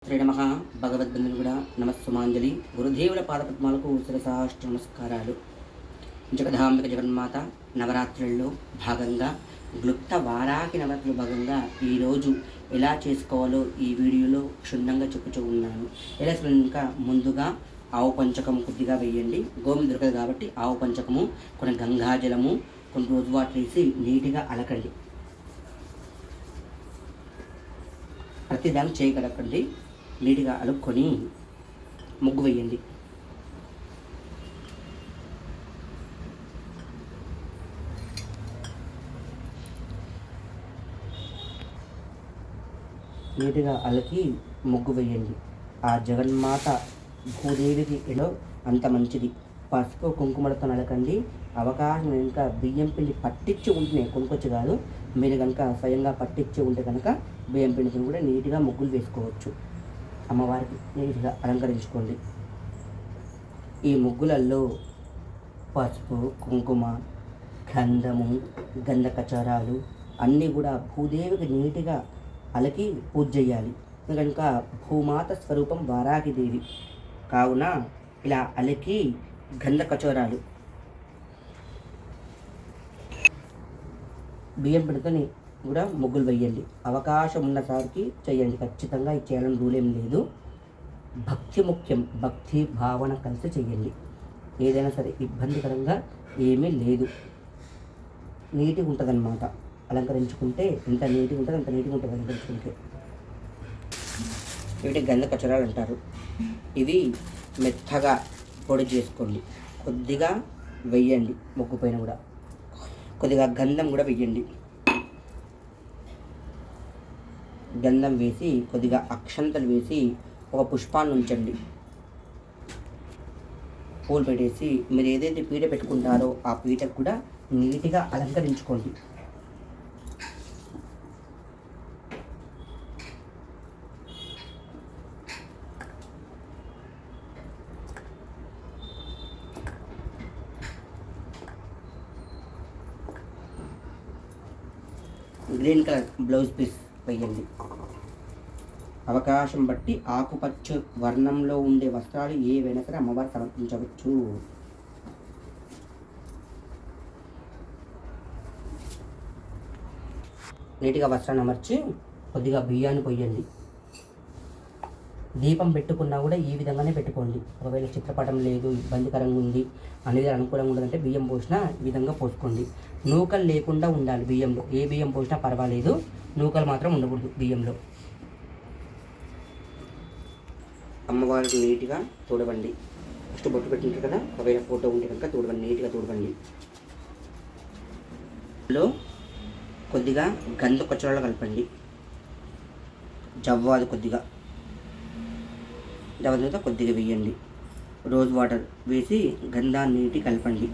శ్రీ నమ భగవద్బంధువుడా నమస్సుమాంజలి గురుదేవుల పాదపద్మాలకు శిరసాష్ట నమస్కారాలు. జగదాంబిక జగన్మాత నవరాత్రుల్లో భాగంగా క్లుప్త వారాకి నవరాత్రుల భాగంగా ఈరోజు ఎలా చేసుకోవాలో ఈ వీడియోలో క్షుణ్ణంగా చెప్పుతూ ఉన్నాను. ఎలా ఇంకా ముందుగా ఆవు పంచకం కొద్దిగా వేయండి. గోమి దొరకదు కాబట్టి ఆవు పంచకము, కొన్ని గంగాజలము, కొన్ని రోజు వాటర్ వేసి నీట్గా అలకండి. ప్రతిదాన్ని చేయగలకండి. నీట్గా అలుక్కొని ముగ్గు వేయండి. నీట్గా అలకి ముగ్గు వేయండి. ఆ జగన్మాత భూదేవికి ఏదో అంత మంచిది. పసుపు కుంకుమలతో నలకండి. అవకాశం ఇంకా బియ్యం పిండి పట్టించి ఉంటేనే కొనుక్కొచ్చు కాదు, మీరు కనుక స్వయంగా పట్టించి ఉంటే కనుక బియ్యం పిండితో కూడా నీట్గా ముగ్గులు వేసుకోవచ్చు. అమ్మవారికి నీట్గా అలంకరించుకోండి. ఈ ముగ్గులలో పసుపు, కుంకుమ, గంధము, గంధ కచారాలు అన్నీ కూడా భూదేవికి నీట్గా అలకి పూజ చేయాలి. కనుక భూమాత స్వరూపం వారాహిదేవి కావున ఇలా అలకి గంధ కచోరాలు బియ్యం పిండితోని కూడా ముగ్గులు వేయండి. అవకాశం ఉన్నసారికి చేయండి. ఖచ్చితంగా ఇది చేయాలని రూల్ ఏం లేదు. భక్తి ముఖ్యం. భక్తి భావన కలిసి చేయండి. ఏదైనా సరే ఇబ్బందికరంగా ఏమీ లేదు. నీట్గా ఉంటుంది అన్నమాట. అలంకరించుకుంటే ఎంత నీట్గా ఉంటుంది అంత నీట్గా ఉంటుంది అలంకరించుకుంటే. వీటి గంధ కచరాలు అంటారు. ఇవి మెత్తగా పొడి చేసుకోండి. కొద్దిగా వెయ్యండి. ముగ్గు పైన కూడా కొద్దిగా గంధం కూడా వెయ్యండి. గంధం వేసి కొద్దిగా అక్షంతలు వేసి ఒక పుష్పాన్ని ఉంచండి. పూలు పెట్టేసి మీరు ఏదైతే పీట పెట్టుకుంటారో ఆ పీటకు కూడా నీట్గా అలంకరించుకోండి. గ్రీన్ కలర్ బ్లౌజ్ పీస్ వేయండి. అవకాశం బట్టి ఆకుపచ్చ వర్ణంలో ఉండే వస్త్రాలు ఏవైనా సరే అమ్మవారు సమర్పించవచ్చు. నీట్గా వస్త్రాన్ని అమర్చి కొద్దిగా బియ్యాన్ని పొయ్యండి. దీపం పెట్టుకున్నా కూడా ఈ విధంగానే పెట్టుకోండి. ఒకవేళ చిత్రపటం లేదు, ఇబ్బందికరంగా ఉంది అనేది అనుకూలంగా ఉండదంటే బియ్యం పోసినా ఈ విధంగా పోసుకోండి. నూకలు లేకుండా ఉండాలి బియ్యంలో. ఏ బియ్యం పోసినా పర్వాలేదు, నూకలు మాత్రం ఉండకూడదు బియ్యంలో. అమ్మవారికి నీట్గా తోడవండి. ఫస్ట్ బొట్టు పెట్టింటారు కదా, ఒకవేళ ఫోటో ఉంటే కనుక తోడవండి, నీట్గా తోడవండి. లో కొద్దిగా గంధ కొచ్చరాలు కలపండి. జవ్వాదు కొద్దిగా తర్వాత కొద్దిగా వేయండి. రోజ్ వాటర్ వేసి గంధాన్ని నీటి కలపండి.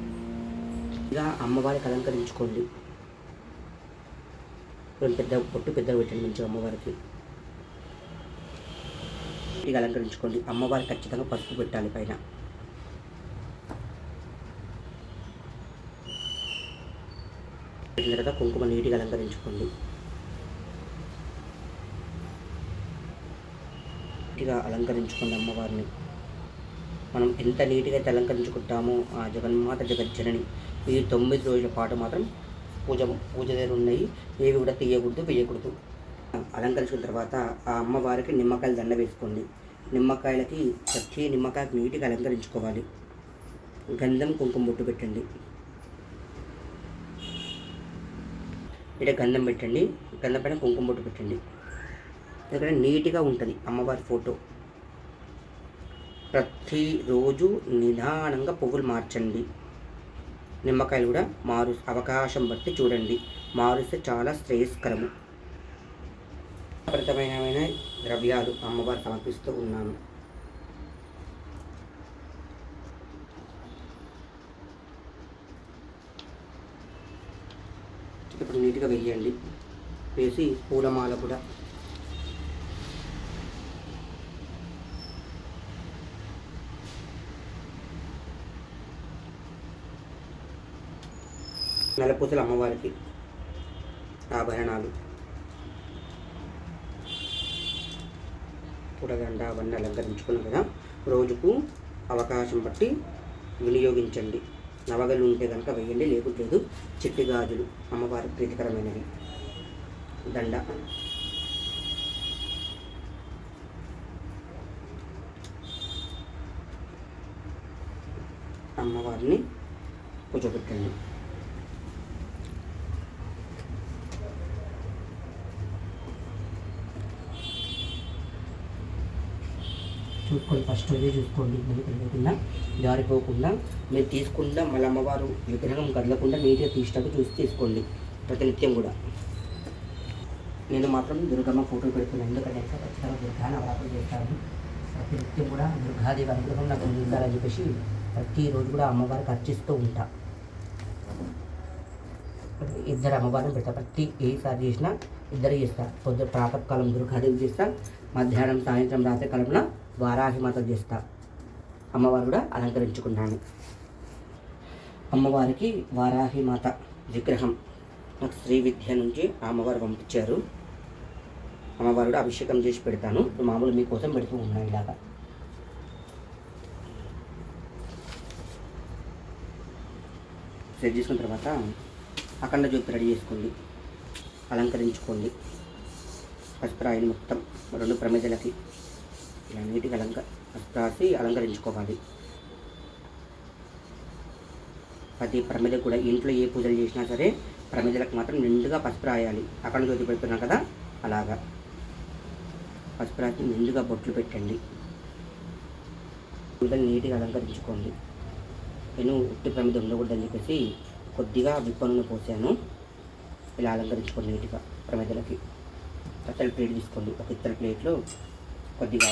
ఇక అమ్మవారికి అలంకరించుకోండి. పెద్ద పొట్టు పెద్దగా పెట్టండి మంచిగా అమ్మవారికి. నీటిగా అలంకరించుకోండి. అమ్మవారికి ఖచ్చితంగా పసుపు పెట్టాలి పైన. పెట్టిన తర్వాత కుంకుమ నీటిగా అలంకరించుకోండి. నీట్గా అలంకరించుకోండి అమ్మవారిని. మనం ఎంత నీట్గా అయితే అలంకరించుకుంటామో ఆ జగన్మాత జగజ్జనని ఈ 9 రోజుల పాటు మాత్రం పూజ దగ్గర ఉన్నాయి. ఏవి కూడా తీయకూడదు, వేయకూడదు. అలంకరించుకున్న తర్వాత ఆ అమ్మవారికి నిమ్మకాయలు దండ వేసుకోండి. నిమ్మకాయలకి ప్రతి నిమ్మకాయకి నీట్గా అలంకరించుకోవాలి. గంధం కుంకుమ బొట్టు పెట్టండి. ఇక్కడ గంధం పెట్టండి. గంధం పైన కుంకుమ బొట్టు పెట్టండి. ఇక్కడ నీట్గా ఉంటుంది అమ్మవారి ఫోటో. ప్రతిరోజు నిదానంగా పువ్వులు మార్చండి. నిమ్మకాయలు కూడా అవకాశం బట్టి చూడండి. మారుస్తే చాలా శ్రేయస్కరము. ప్రతమైన ద్రవ్యాలు అమ్మవారు సమర్పిస్తూ ఉన్నాను. ఇప్పుడు నీట్గా వేయండి. వేసి పూలమాల కూడా నల్లపూసలు అమ్మవారికి ఆభరణాలు పూలదండ అవన్నీ అలంకరించుకున్నాం కదా. రోజుకు అవకాశం బట్టి వినియోగించండి. నవగలు ఉంటే కనుక వేయండి, లేకుంటే లేదు. చిట్టి గాజులు అమ్మవారికి ప్రీతికరమైనవి. దండ అమ్మవారిని కూర్చోబెట్టండి. చూసుకోండి, ఫస్ట్ రోజే చూసుకోండి, ఇబ్బంది కలగకుండా జారిపోకుండా. మీరు తీసుకుండా మళ్ళీ అమ్మవారు విగ్రహం కదలకుండా నీట్గా తీసేటట్టు చూసి తీసుకోండి ప్రతినిత్యం కూడా. నేను మాత్రం దుర్గమ్మ ఫోటో పెడుతున్నాను, ఎందుకంటే ఖచ్చితంగా దుర్గా నవరాత్రులు చేస్తాను. ప్రతినిత్యం కూడా దుర్గాదేవి అనుగ్రహం నాకు ఉండాలని చెప్పేసి ప్రతిరోజు కూడా అమ్మవారికి అర్చిస్తూ ఉంటా. ఇద్దరు అమ్మవారిని పెడతా, ప్రతి ఏసారి చేసినా ఇద్దరు చేస్తా. పొద్దున ప్రాతకాలం దుర్గాదేవి చేస్తా, మధ్యాహ్నం సాయంత్రం రాత్రి కాలంలో వారాహి మాత చేస్తా. అమ్మవారు కూడా అలంకరించుకున్నాను. అమ్మవారికి వారాహి మాత విగ్రహం నాకు శ్రీ విద్య నుంచి అమ్మవారు పంపించారు. అమ్మవారు కూడా అభిషేకం చేసి పెడతాను. మామూలు మీకోసం పెడుతూ ఉన్నాను. ఇలాగా సెట్ చేసుకున్న తర్వాత అఖండ జ్యోతి రెడీ చేసుకోండి, అలంకరించుకోండి. పసుపు రాయిని మొత్తం 2 ప్రమిదలకి ఇలా నీటిగా పసుపు రాసి అలంకరించుకోవాలి. ప్రతి ప్రమిద కూడా ఇంట్లో ఏ పూజలు చేసినా సరే ప్రమిదలకు మాత్రం నిండుగా పసుపు రాయాలి. అఖండ జ్యోతి పెడుతున్నాం కదా, అలాగా పసుపు రాసి నిండుగా బొట్లు పెట్టండి. పూజలు నీట్గా అలంకరించుకోండి. నేను ఉట్టి ప్రమిద ఉండకూడదని చెప్పేసి కొద్దిగా విప్పను పోసాను. ఇలా అలంకరించుకోండి నీట్గా ప్రమిదలకి. ఇత్తడి ప్లేట్ తీసుకోండి, ఒక ఇత్తడి ప్లేట్లో కొద్దిగా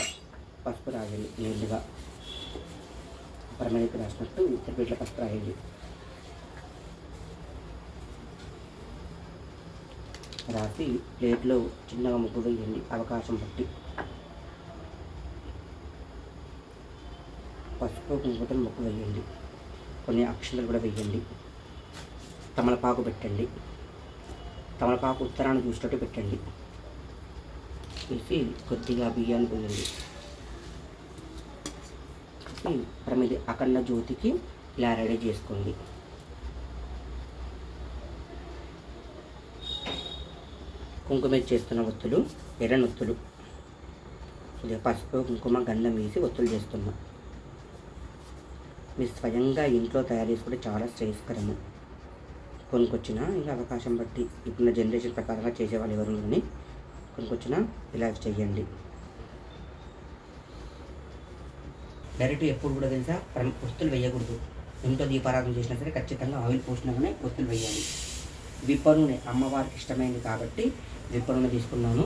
పసుపు రాయండి నీళ్ళుగా. ప్రమిదకి రాసినట్టు ఇత్తడి ప్లేట్లో పసుపు రాయండి. రాసి ప్లేట్లో చిన్నగా ముగ్గు వేయండి అవకాశం బట్టి. పసుపు కుంకుమతో ముగ్గు వేయండి. కొన్ని అక్షంతలు కూడా వేయండి. తమలపాకు పెట్టండి. తమలపాకు ఉత్తరాన్ని చూసేటట్టు పెట్టండి. వేసి కొద్దిగా బియ్యాన్ని పోయండి. ప్రమిద అఖండ జ్యోతికి ఇలా రెడీ చేసుకోండి. కుంకుమ చేస్తున్న ఒత్తులు ఎర్రనొత్తులు, కొద్దిగా పసుపు కుంకుమ గంధం వేసి ఒత్తులు చేస్తున్నా. మీరు స్వయంగా ఇంట్లో తయారు చేసుకుంటే చాలా శ్రేయస్కరము. కొనుక్కొచ్చిన ఇంకా అవకాశం బట్టి ఇప్పుడున్న జనరేషన్ ప్రకారంగా చేసేవాళ్ళు ఎవరు కానీ కొనుక్కొచ్చిన ఇలా చేయండి. డైరెక్ట్ ఎప్పుడు కూడా తెలుసా ఒత్తులు వేయకూడదు. ఇంట్లో దీపారాధన చేసినా సరే ఖచ్చితంగా ఆయిల్ పోసినాకనే ఒత్తులు వేయాలి. విప్ప నూనె అమ్మవారికి ఇష్టమైంది కాబట్టి విప్ప నూనె తీసుకున్నాను.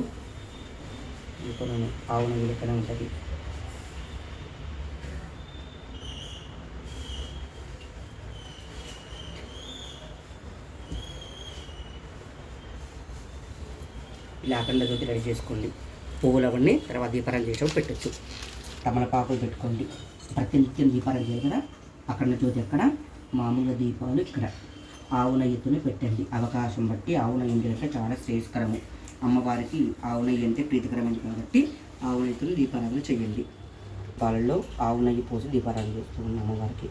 విప్ప నూనె ఆవు నూనె లెక్కనే ఉంటుంది. ఇలా అఖండ జ్యోతి రెడీ చేసుకోండి. పువ్వులు అవన్నీ తర్వాత దీపారాధన చేసేటప్పుడు పెట్టచ్చు. తమలపాకులు పెట్టుకోండి. ప్రతినిత్యం దీపారాధన చేయాలి కదా. అఖండ జ్యోతి ఎక్కడ, మామూలుగా దీపాలు ఇక్కడ. ఆవు నెయ్యితోనే పెట్టండి అవకాశం బట్టి. ఆవు నెయ్యి అంటే చాలా శ్రేయస్కరము. అమ్మవారికి ఆవు నెయ్యి అంటే ప్రీతికరమైనది కాబట్టి ఆవు నెయ్యితో దీపారాధన చేయండి. పాలల్లో ఆవు నెయ్యి పోసి దీపారాధన చేస్తూ ఉన్న అమ్మవారికి.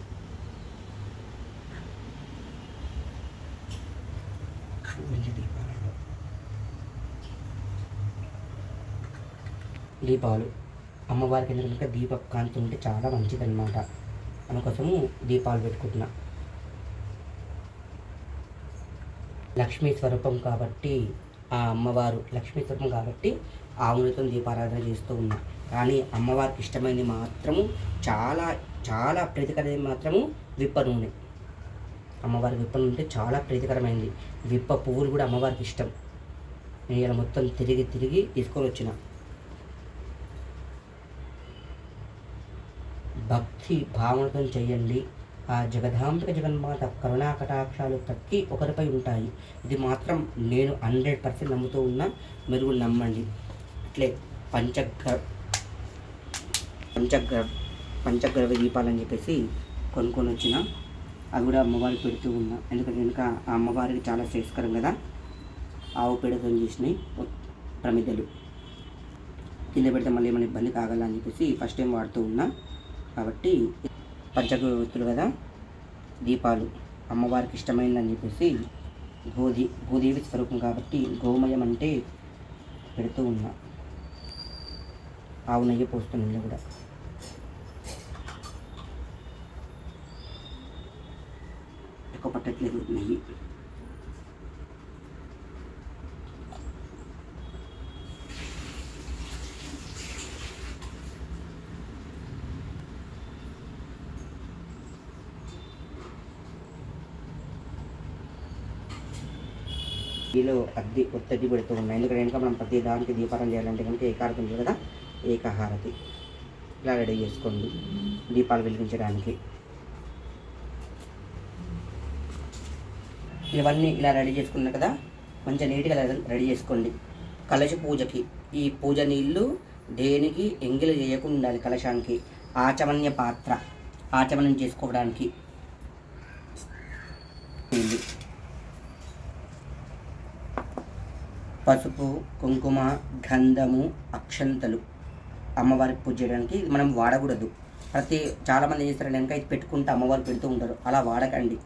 దీపాలు అమ్మవారికి ఎందుకంటే దీప కాంతి ఉంటే చాలా మంచిదన్నమాట. అందుకోసము దీపాలు పెట్టుకుంటున్నా. లక్ష్మీ స్వరూపం కాబట్టి ఆ అమ్మవారు లక్ష్మీ స్వరూపం కాబట్టి ఆవులతో దీపారాధన చేస్తూ ఉన్నా. కానీ అమ్మవారికి ఇష్టమైనది మాత్రము చాలా చాలా ప్రీతికరమైనది మాత్రము విప్ప నూనె. అమ్మవారికి విప్ప నూనె అంటే చాలా ప్రీతికరమైనది. విప్ప పువ్వులు కూడా అమ్మవారికి ఇష్టం. నేను ఇలా మొత్తం తిరిగి తీసుకొని వచ్చిన. భక్తి భావనతో చేయండి. ఆ జగదాంబిక జగన్మాత కరుణా కటాక్షాలు ప్రతి ఒక్కరిపై ఉంటాయి. ఇది మాత్రం నేను 100% నమ్ముతూ ఉన్నా. మీరు కూడా నమ్మండి. అట్లే పంచగ్రవ దీపాలని చెప్పేసి కొనుక్కొని వచ్చిన. అవి కూడా అమ్మవారికి పెడుతూ ఉన్నా. ఎందుకంటే కనుక ఆ అమ్మవారికి చాలా శ్రేయస్కరం కదా. ఆవు పేడతో చేసినాయి ప్రమిదలు కింద పెడితే మళ్ళీ ఏమైనా ఇబ్బంది కాగలని చెప్పేసి ఫస్ట్ టైం వాడుతూ ఉన్నా. కాబట్టి పంచగవ్వొత్తులు కదా, దీపాలు అమ్మవారికి ఇష్టమైందని చెప్పేసి భూదేవి స్వరూపం కాబట్టి గోమయం అంటే పెడుతూ ఉన్నా. ఆవు నెయ్యి పోస్తుంది కూడా. ఎక్కువ పట్టట్లేదు నెయ్యి. కిలో ఒత్తడి పెడుతూ ఉన్నాయి. ఎందుకంటే కనుక మనం ప్రతి దానికి దీపారం చేయాలంటే కనుక ఏకారతి ఉంది కదా, ఏకహారతి ఇలా రెడీ చేసుకోండి దీపాలు వెలిగించడానికి. ఇవన్నీ ఇలా రెడీ చేసుకున్నా కదా, మంచిగా నీట్గా రెడీ చేసుకోండి. కలశ పూజకి ఈ పూజ నీళ్ళు దేనికి ఎంగిలి చేయకుండా ఉండాలి. కలశానికి ఆచమన్య పాత్ర, ఆచమనం చేసుకోవడానికి నీళ్ళు. పసుపు, కుంకుమ, గంధము, అక్షంతలు అమ్మవారికి పూజ చేయడానికి మనం వాడకూడదు. చాలామంది ఏం చేస్తారంటే కనుక ఇది పెట్టుకుంటే అమ్మవారు పెడుతూ ఉంటారు. అలా వాడకండి.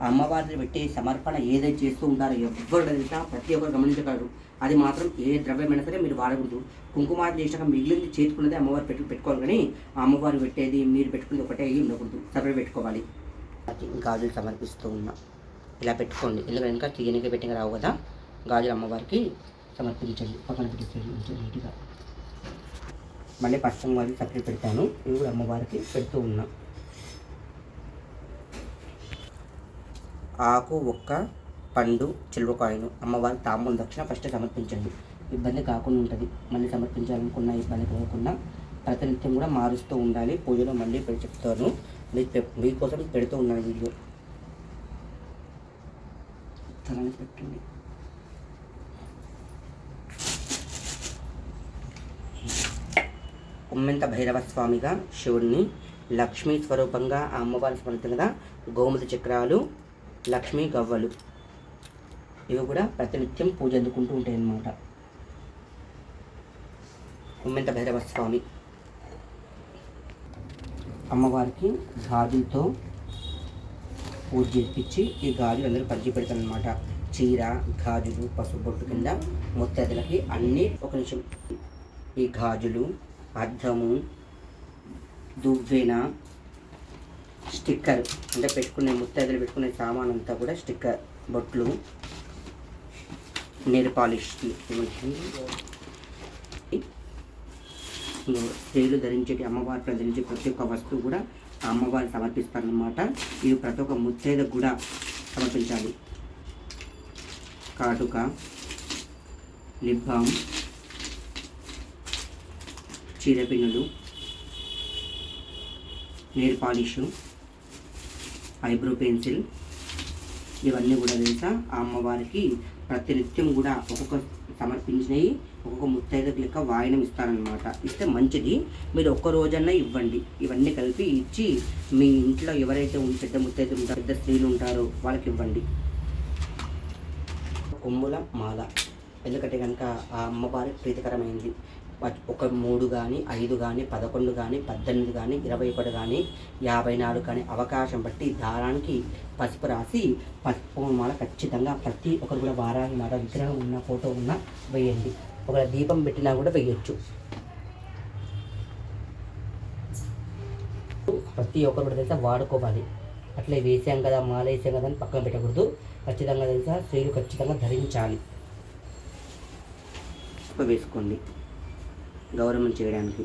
అమ్మవారిని పెట్టి సమర్పణ ఏదైతే చేస్తూ ఉంటారో ఎవ్వరు తెలిసినా ప్రతి ఒక్కరు గమనించగలరు. అది మాత్రం ఏ ద్రవ్యమైనా సరే మీరు వాడకూడదు. కుంకుమ చేసినాక మిగిలింది చేర్చుకున్నది అమ్మవారు పెట్టుకోవాలి, కానీ ఆ అమ్మవారు పెట్టేది మీరు పెట్టుకునేది ఒకటే ఉండకూడదు, సపరేట్ పెట్టుకోవాలి. గాజులు సమర్పిస్తూ ఉన్నా. ఇలా పెట్టుకోండి. ఎందుకంటే ఇంకా తీయనికి పెట్టిన రావు కదా, గాజులు అమ్మవారికి సమర్పించండి. పక్కన పెట్టేసి నీట్గా. మళ్ళీ పచ్చం వారికి సపరేట్ పెడతాను. ఇవి కూడా అమ్మవారికి పెడుతూ ఉన్నా. ఆకు, ఒక్క, పండు, చిల్వకాయను అమ్మవారికి తాంబూలం దక్షిణ ఫస్ట్ సమర్పించండి. ఇబ్బంది కాకుండా ఉంటుంది. మళ్ళీ సమర్పించాలనుకున్న ఇబ్బంది కలగకుండా ప్రతినిత్యం కూడా మారుస్తూ ఉండాలి. పూజలో మళ్ళీ చెప్తాను. మీకోసం పెడుతూ ఉన్నాను వీడియో. తలని పెట్టండి. ఉమ్మెంత భైరవ స్వామిగా శివుడిని, లక్ష్మీ స్వరూపంగా ఆ అమ్మవారి స్మృతిగా గోమతి చక్రాలు, లక్ష్మీ గవ్వలు ఇవి కూడా ప్రతినిత్యం పూజ అందుకుంటూ ఉంటాయి అన్నమాట. ఉమ్మెంత భైరవ స్వామి అమ్మవారికి గాజులతో పూజ చేయించి ఈ గాజులు అందరూ పంచి పెడతారు అన్నమాట. చీర, గాజులు, పసుపు బొట్టు కింద ముత్తైదులకి అన్నీ ఒక నిమిషం. ఈ గాజులు, అద్దము, దువ్వెన, స్టిక్కర్ అంటే పెట్టుకునే ముత్తైదులు పెట్టుకునే సామాన్ అంతా కూడా స్టిక్కర్, బొట్లు, నెయిల్ పాలిష్, స్త్రీలు ధరించేటి అమ్మవారి ధరించే ప్రతి ఒక్క వస్తువు కూడా ఆ అమ్మవారికి సమర్పిస్తారన్నమాట. ఇవి ప్రతి ఒక్క ముత్తైదుకు కూడా సమర్పించాలి. కాటుక, లిప్ బామ్, చీరపిన్నులు, నెయిల్ పాలిష్, ఐబ్రో పెన్సిల్ ఇవన్నీ కూడా తెలుసా ఆ అమ్మవారికి ప్రతినిత్యం కూడా ఒక్కొక్క సమర్పించినవి ఒక్కొక్క ముత్తైదుకు లెక్క వాయినం ఇస్తారనమాట. ఇస్తే మంచిది. మీరు ఒక్క రోజన్నా ఇవ్వండి. ఇవన్నీ కలిపి ఇచ్చి మీ ఇంట్లో ఎవరైతే పెద్ద ముత్తైదులు ఉంటారో, పెద్ద స్త్రీలు ఉంటారో వాళ్ళకి ఇవ్వండి. కొమ్ముల మాల ఎందుకంటే కనుక ఆ అమ్మవారికి ప్రీతికరమైంది. ఒక 3 కానీ 5 కానీ 11 కానీ 18 కానీ 21 కానీ 54 కానీ అవకాశం బట్టి దారానికి పసుపు రాసి పసుపు మాల ఖచ్చితంగా ప్రతి ఒక్కరు కూడా వారాహి మాత విగ్రహం ఉన్న ఫోటో ఉన్న వేయండి. ఒక దీపం పెట్టినా కూడా వేయచ్చు. ప్రతి ఒక్కరు కూడా తెలుసా వాడుకోవాలి. అట్లే వేసాం కదా, మాల వేసాం కదా అని పక్కన పెట్టకూడదు. ఖచ్చితంగా తెలుసా స్త్రీలు ఖచ్చితంగా ధరించాలి. వేసుకోండి గౌరవం చేయడానికి.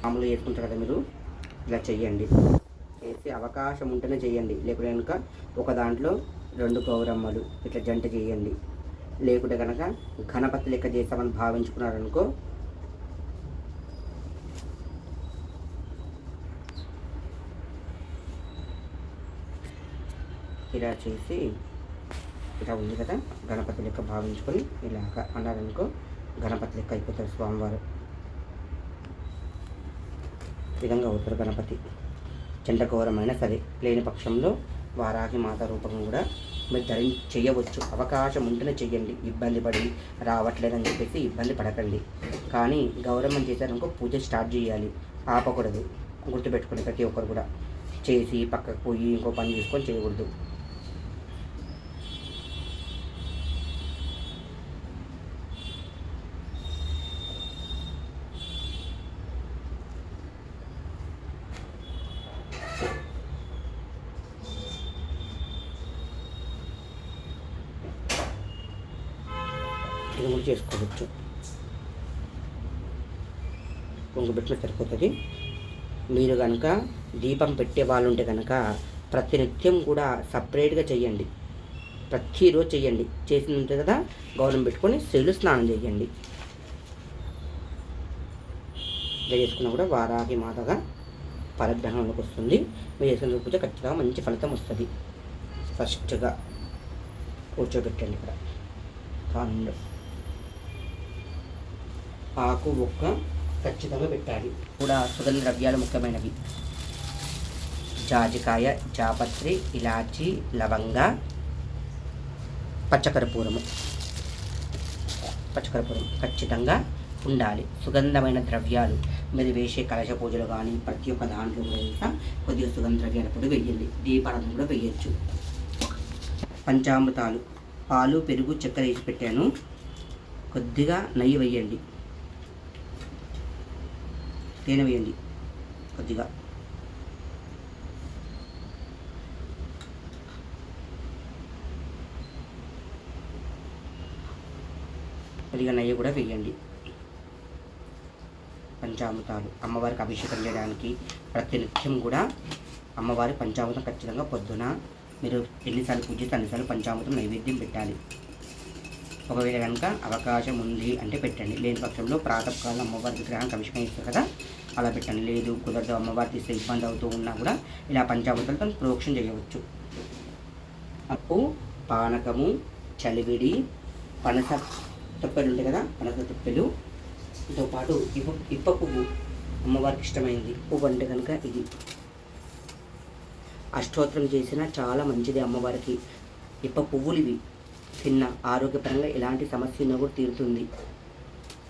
మామూలు వేసుకుంటారు కదా మీరు, ఇలా చెయ్యండి. వేసి అవకాశం ఉంటేనే చెయ్యండి. లేకుంటే కనుక ఒక దాంట్లో 2 గౌరమ్మలు ఇట్లా జంట చేయండి. లేకుంటే కనుక గణపతి లెక్క చేస్తామని భావించుకున్నారనుకో, ఇలా చేసి ఇలా ఉంది కదా గణపతి లెక్క భావించుకొని ఇలాగ అన్నారనుకో గణపతి లెక్క అయిపోతారు స్వామివారు. విధంగా అవుతారు గణపతి. చంద్రగౌరమైనా సరే, లేని పక్షంలో వారాహి మాత రూపం కూడా మీరు చేయవచ్చు. అవకాశం ఉంటేనే చెయ్యండి. ఇబ్బంది పడి రావట్లేదని చెప్పేసి ఇబ్బంది పడకండి. కానీ గౌరవం చేశారనుకో పూజ స్టార్ట్ చేయాలి, ఆపకూడదు. గుర్తుపెట్టుకుని ప్రతి ఒక్కరు కూడా చేసి పక్కకు పోయి ఇంకో పని చేసుకొని చేయకూడదు. ఇది కూడా చేసుకోవచ్చు. కొంగు పెట్టిన సరిపోతుంది. మీరు కనుక దీపం పెట్టే వాళ్ళు ఉంటే కనుక ప్రతినిత్యం కూడా సపరేట్గా చెయ్యండి. ప్రతిరోజు చెయ్యండి. చేసింది ఉంటుంది కదా, గౌరవం పెట్టుకొని స్త్రీలు స్నానం చేయండి. ఇలా చేసుకున్నా కూడా వారాహి మాతగా పరగ్రహంలోకి వస్తుంది. మీరు చేసుకున్న పూజ ఖచ్చితంగా మంచి ఫలితం వస్తుంది. ఫస్ట్గా కూర్చోబెట్టండి. ఇక్కడ కానుండు ఆకు ఒక్క ఖచ్చితంగా పెట్టాలి. కూడా సుగంధ ద్రవ్యాలు ముఖ్యమైనవి. జాజికాయ, జాపత్రి, ఇలాచి, లవంగ, పచ్చకర్పూరం ఖచ్చితంగా ఉండాలి. సుగంధమైన ద్రవ్యాలు మీరు వేసే కలశ పూజలు కానీ ప్రతి ఒక్క దాంట్లో కూడా కొద్దిగా సుగంధ ద్రవ్యాల పొడి వేయండి. దీపాలను కూడా వేయచ్చు. పంచామృతాలు, పాలు, పెరుగు, చక్కెర వేసి పెట్టాను. కొద్దిగా నెయ్యి వేయండి, తేనె వేయండి కొద్దిగా. కొద్దిగా నెయ్యి కూడా వేయండి. పంచామృతాలు అమ్మవారికి అభిషేకం చేయడానికి ప్రతినిత్యం కూడా అమ్మవారి పంచామృతం ఖచ్చితంగా పొద్దున మీరు ఎన్నిసార్లు పూజ చేస్తే అన్నిసార్లు పంచామృతం నైవేద్యం పెట్టాలి. ఒకవేళ కనుక అవకాశం ఉంది అంటే పెట్టండి. లేని పక్షంలో ప్రాతకాలం అమ్మవారి విగ్రహానికి అభిషేకం ఇస్తారు కదా, అలా పెట్టండి. లేదు కుదరదు, అమ్మవారి తీస్తే ఇబ్బంది అవుతూ ఉన్నా కూడా ఇలా పంచామృతాలతో ప్రోక్షణ చేయవచ్చు. అప్పు, పానకము, చలివిడి, పనస తొప్పెలు ఉంటాయి కదా, పనస తొప్పెలుతో పాటు ఇప్ప పువ్వు అమ్మవారికి ఇష్టమైంది పువ్వు అంటే కనుక ఇది అష్టోత్తరం చేసినా చాలా మంచిది అమ్మవారికి. ఇప్ప పువ్వులు ఇవి తిన్న ఆరోగ్యపరంగా ఎలాంటి సమస్య ఉన్నా కూడా తీరుతుంది.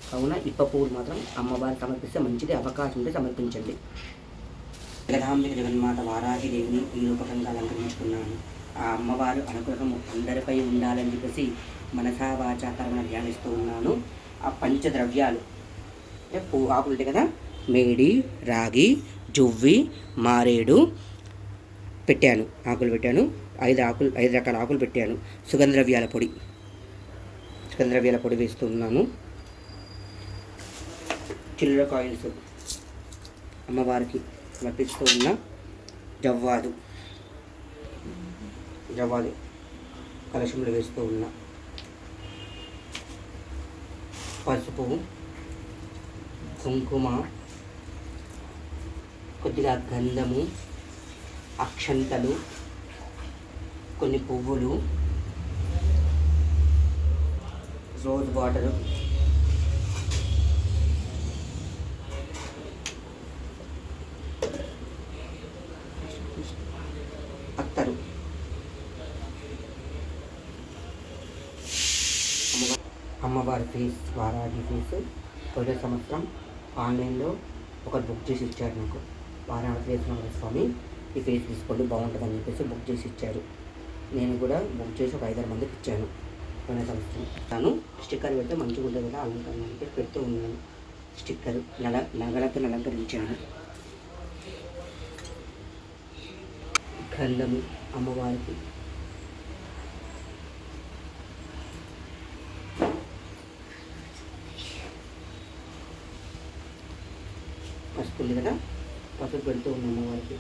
కావున ఇప్ప పువ్వులు మాత్రం అమ్మవారికి సమర్పిస్తే మంచిది. అవకాశం ఉంటే సమర్పించండి. జగదాంబిక జగన్మాత వారాహి దేవిని ఈ రూపకంగా అలంకరించుకున్నాను. ఆ అమ్మవారు అనుగ్రహం అందరిపై ఉండాలని చెప్పేసి మనసా వాచా కర్మణ ధ్యానిస్తూ ఉన్నాను. ఆ పంచద్రవ్యాలు అంటే ఆకులు ఉంటాయి కదా, మేడి, రాగి, జువ్వి, మారేడు పెట్టాను. ఆకులు పెట్టాను. 5 రకాల ఆకులు పెట్టాను. సుగంధద్రవ్యాల పొడి వేస్తున్నాను. చిల్లర కాయిన్స్ అమ్మవారికి సమర్పిస్తూ ఉన్న జవ్వాదు కలశంలో వేస్తూ ఉన్న పసుపు, కుంకుమ, కొద్దిగా గంధము, అక్షంతలు, కొన్ని పువ్వులు, రోజ్ వాటరు, అత్తరు. అమ్మవారి ఫేస్, వారాహి ఫేస్ పోయిన సంవత్సరం ఆన్లైన్లో ఒకరు బుక్ చేసి ఇచ్చారు నాకు. వారాహి స్వామి ఈ ఫేస్ తీసుకోండి బాగుంటుందని చెప్పేసి బుక్ చేసి ఇచ్చారు. నేను కూడా బుక్ చేసి ఒక 5-6 మందికి ఇచ్చాను. పోయిన సంవత్సరం తాను స్టిక్కర్ పెడితే మంచిగా ఉంటుంది కదా, అలంకరణ అంటే పెడుతూ ఉన్నాను. స్టిక్కర్ నగలతో అలంకరించాను. గంధము అమ్మవారికి, పసుపు ఉంది కదా, పసుపు పెడుతూ ఉన్నాను అమ్మవారికి.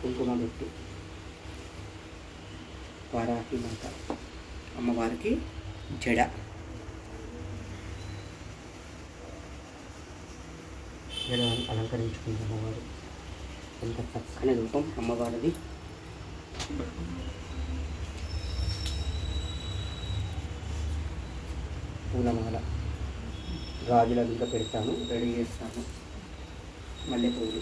కుంకుమ పెట్టి వారాహి మాత అమ్మవారికి జడ అలంకరించుకుంది అమ్మవారు. ఎంత చక్కని రూపం అమ్మవారిది. పూలమాల గాజుల ఇంకా పెడతాను, రెడీ చేస్తాను. మల్లెపూలు,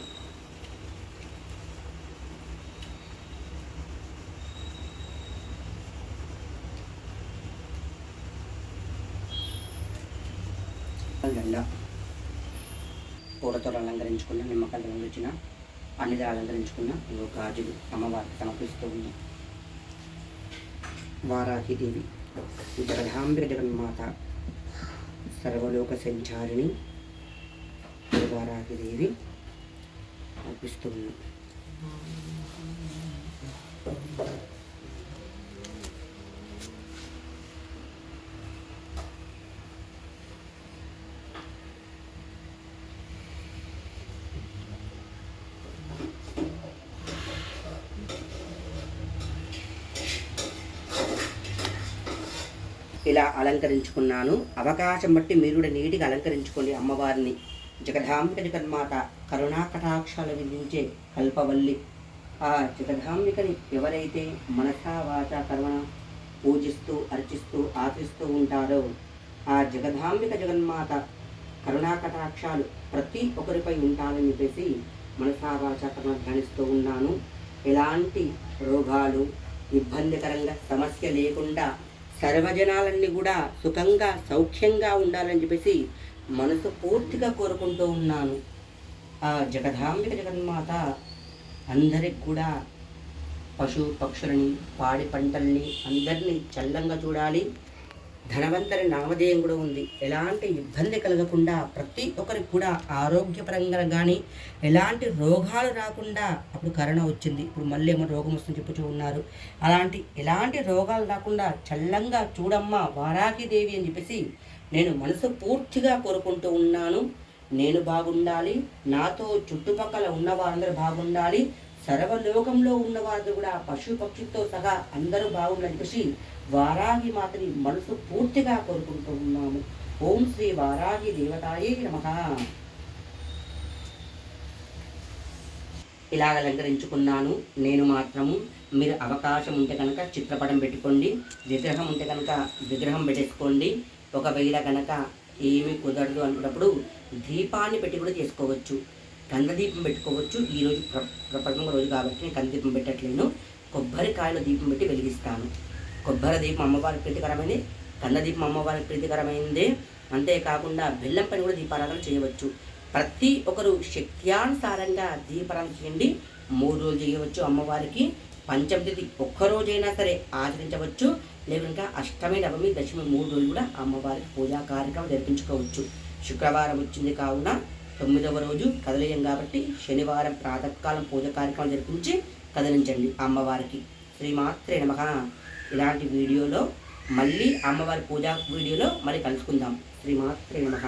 దండ, పూలతో అలంకరించుకున్న, నిమ్మకాయలు రంగుచ్చిన, అన్నిదా అలంకరించుకున్న గాజులు అమ్మవారికి సమర్పిస్తూ ఉన్నాం. వారాహిదేవి జగదాంబిక జగన్మాత సర్వలోక సంచారిణి వారాహిదేవి అర్పిస్తూ ఉన్నాం. ఇలా అలంకరించుకున్నాను. అవకాశం బట్టి మీరు కూడా నీటిగా అలంకరించుకోండి అమ్మవారిని. జగదాంబిక జగన్మాత కరుణా కటాక్షాలు విధించే కల్పవల్లి. ఆ జగదాంబికని ఎవరైతే మనసా వాచ కర్మణ పూజిస్తూ అర్చిస్తూ ఆచరిస్తూ ఉంటారో ఆ జగదాంబిక జగన్మాత కరుణా కటాక్షాలు ప్రతి ఒక్కరిపై ఉంటారని చెప్పేసి మనసా వాచ కర్మ ధ్యానిస్తూ ఉన్నాను. ఎలాంటి రోగాలు ఇబ్బందికరంగా సమస్య లేకుండా సర్వజనాలన్నీ కూడా సుఖంగా సౌఖ్యంగా ఉండాలని చెప్పేసి మనసు పూర్తిగా కోరుకుంటూ ఉన్నాను. ఆ జగదాంబిక జగన్మాత అందరికి కూడా పశు పక్షులని పాడి పంటల్ని అందరినీ చల్లంగా చూడాలి. ధనవంతరి నామధేయం కూడా ఉంది. ఎలాంటి ఇబ్బంది కలగకుండా ప్రతి ఒక్కరికి కూడా ఆరోగ్యపరంగా కానీ ఎలాంటి రోగాలు రాకుండా, అప్పుడు కరోనా వచ్చింది, ఇప్పుడు మళ్ళీ ఏమో రోగం వస్తుందని చెప్పుతూ ఉన్నారు. ఎలాంటి రోగాలు రాకుండా చల్లంగా చూడమ్మా వారాహిదేవి అని చెప్పేసి నేను మనసు పూర్తిగా కోరుకుంటూ ఉన్నాను. నేను బాగుండాలి, నాతో చుట్టుపక్కల ఉన్న వారందరూ బాగుండాలి, సర్వలోకంలో ఉన్నవారు కూడా పశు పక్షులతో సహా అందరూ బాగుండాలని చెప్పేసి వారాహి మాతని మనసు పూర్తిగా కోరుకుంటూ ఉన్నాము. ఓం శ్రీ వారాహి దేవతాయే నమః. ఇలాగ అలంకరించుకున్నాను. నేను మాత్రము మీరు అవకాశం ఉంటే కనుక చిత్రపటం పెట్టుకోండి, విగ్రహం ఉంటే కనుక విగ్రహం పెట్టేసుకోండి. ఒకవేళ కనుక ఏమీ కుదరదు అనుకున్నప్పుడు దీపాన్ని పెట్టి కూడా చేసుకోవచ్చు. కందదీపం పెట్టుకోవచ్చు. ఈరోజు ప్రపంచం రోజు కాబట్టి నేను కందదీపం పెట్టట్లేను. కొబ్బరికాయల దీపం పెట్టి వెలిగిస్తాను. కొబ్బరి దీపం అమ్మవారికి ప్రీతికరమైంది, కందదీపం అమ్మవారికి ప్రీతికరమైందే. అంతేకాకుండా బెల్లం పని కూడా దీపారాధన చేయవచ్చు. ప్రతి ఒక్కరు శక్త్యానుసారంగా దీపారాధన చేయండి. 3 రోజులు చేయవచ్చు అమ్మవారికి. పంచమి తిథి ఒక్కరోజైనా సరే ఆచరించవచ్చు. లేక అష్టమి నవమి దశమి 3 రోజులు కూడా అమ్మవారికి పూజా కార్యక్రమం జరిపించుకోవచ్చు. శుక్రవారం వచ్చింది కావున 9వ రోజు కదలియం కాబట్టి శనివారం ప్రాతకాలం పూజ కార్యక్రమం జరిపించి కదిలించండి అమ్మవారికి. శ్రీమాత్రే నమః. ఇలాంటి వీడియోలో మళ్ళీ అమ్మవారి పూజా వీడియోలో మళ్ళీ కలుసుకుందాం. శ్రీమాత్రే నమః.